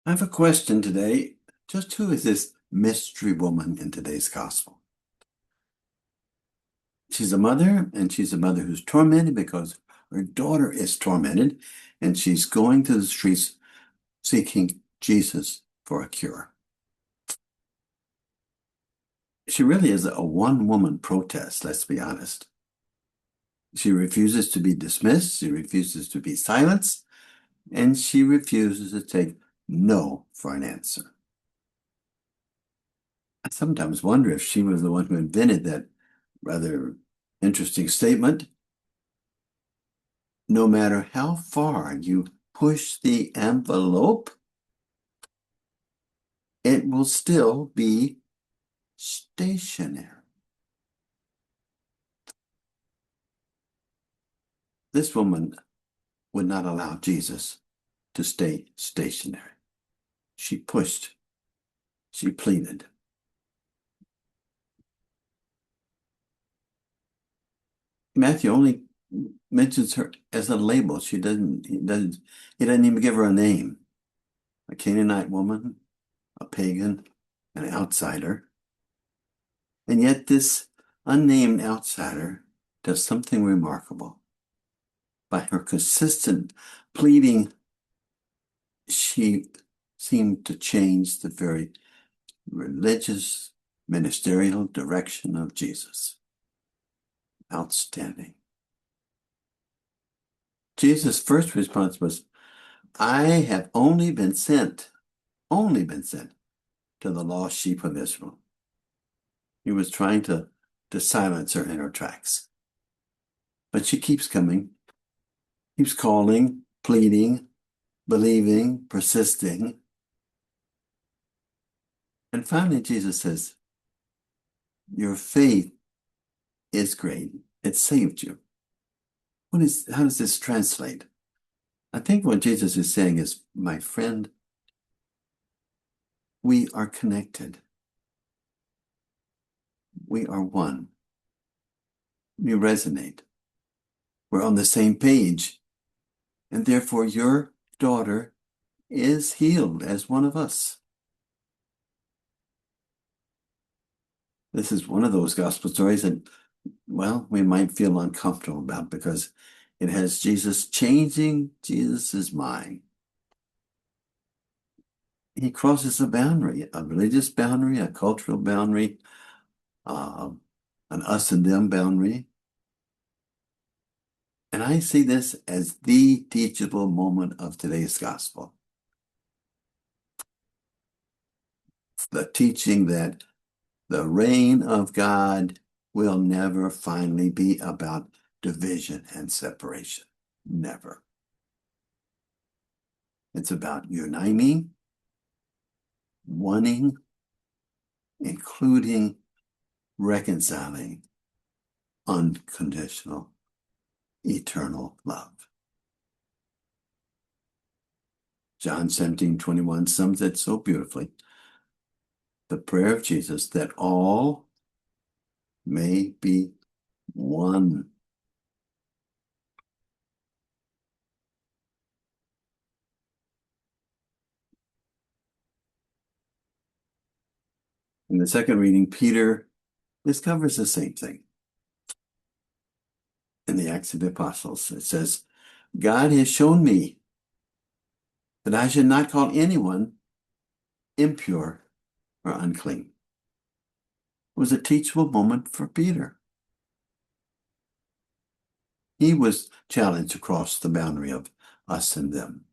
I have a question today. Just who is this mystery woman in today's gospel? She's a mother, and she's a mother who's tormented because her daughter is tormented, and she's going to the streets seeking Jesus for a cure. She really is a one-woman protest, let's be honest. She refuses to be dismissed, she refuses to be silenced, and she refuses to take no for an answer. I sometimes wonder if she was the one who invented that rather interesting statement. No matter how far you push the envelope, it will still be stationary. This woman would not allow Jesus to stay stationary. She pushed, she pleaded. Matthew only mentions her as a label. He doesn't even give her a name. A Canaanite woman, a pagan, an outsider. And yet this unnamed outsider does something remarkable. By her consistent pleading, she seemed to change the very religious, ministerial direction of Jesus. Outstanding. Jesus' first response was, I have only been sent to the lost sheep of Israel. He was trying to silence her in her tracks. But she keeps coming, keeps calling, pleading, believing, persisting. And finally, Jesus says, your faith is great. It saved you. How does this translate? I think what Jesus is saying is, my friend, we are connected. We are one. We resonate. We're on the same page. And therefore, your daughter is healed as one of us. This is one of those gospel stories that, well, we might feel uncomfortable about because it has Jesus changing Jesus's mind. He crosses a boundary, a religious boundary, a cultural boundary, an us and them boundary. And I see this as the teachable moment of today's gospel. The teaching that the reign of God will never finally be about division and separation. Never. It's about uniting, wanting, including, reconciling unconditional, eternal love. John 17:21 sums it so beautifully. The prayer of Jesus that all may be one. In the second reading, Peter discovers the same thing. In the Acts of the Apostles, it says, God has shown me that I should not call anyone impure or unclean. It was a teachable moment for Peter. He was challenged to cross the boundary of us and them.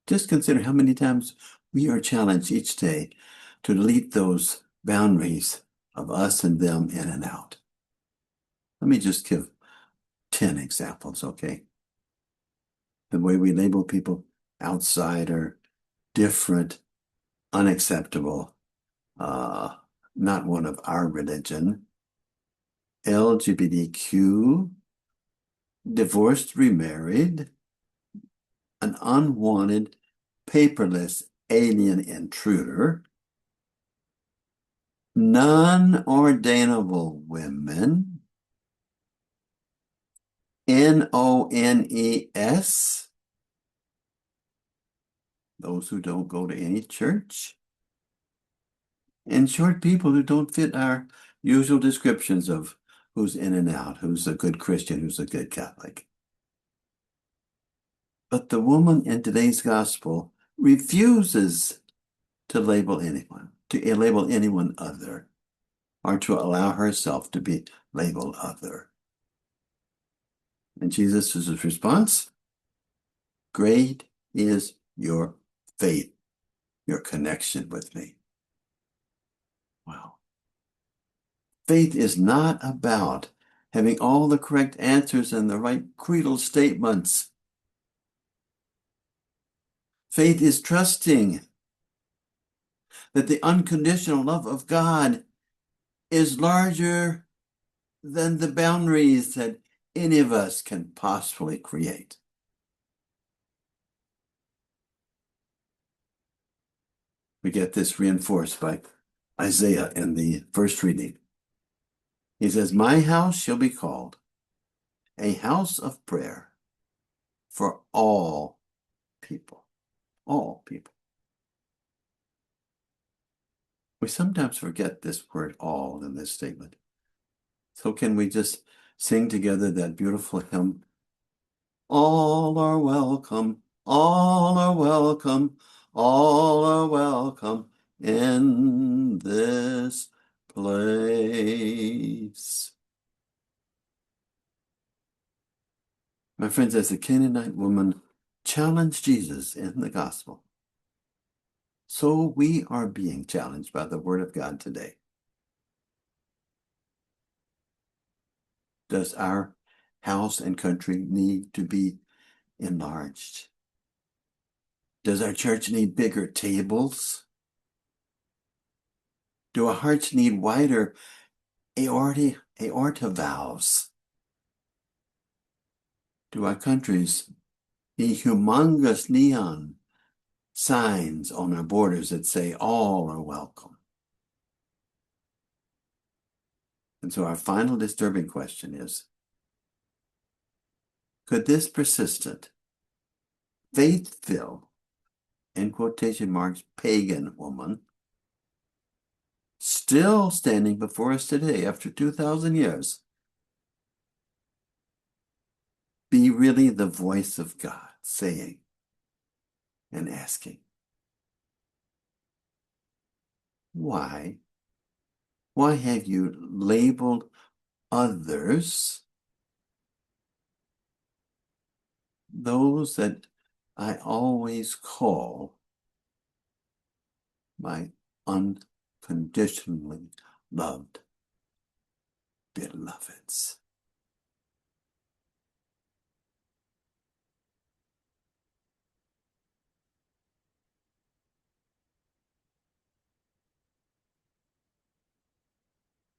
Just consider how many times we are challenged each day to delete those boundaries of us and them in and out. Let me just give 10 examples, okay? The way we label people outsider, different, unacceptable, not one of our religion, LGBTQ, divorced, remarried, an unwanted, paperless alien intruder, non-ordainable women, NONES, those who don't go to any church. In short, people who don't fit our usual descriptions of who's in and out, who's a good Christian, who's a good Catholic. But the woman in today's gospel refuses to label anyone, other, or to allow herself to be labeled other. And Jesus' response, great is your faith, your connection with me. Wow. Faith is not about having all the correct answers and the right creedal statements. Faith is trusting that the unconditional love of God is larger than the boundaries that any of us can possibly create. We get this reinforced by Isaiah in the first reading. He says, my house shall be called a house of prayer for all people. All people. We sometimes forget this word all in this statement. So can we just sing together that beautiful hymn? All are welcome, all are welcome, all are welcome in this place. My friends, as the Canaanite woman challenged Jesus in the gospel, so we are being challenged by the word of God today. Does our house and country need to be enlarged? Does our church need bigger tables? Do our hearts need wider aorta valves? Do our countries need humongous neon signs on our borders that say all are welcome? And so our final disturbing question is, could this persistent, faith-filled, in quotation marks, pagan woman, still standing before us today after 2,000 years, be really the voice of God saying and asking, why? Why have you labeled others those that I always call my unconditionally loved beloveds?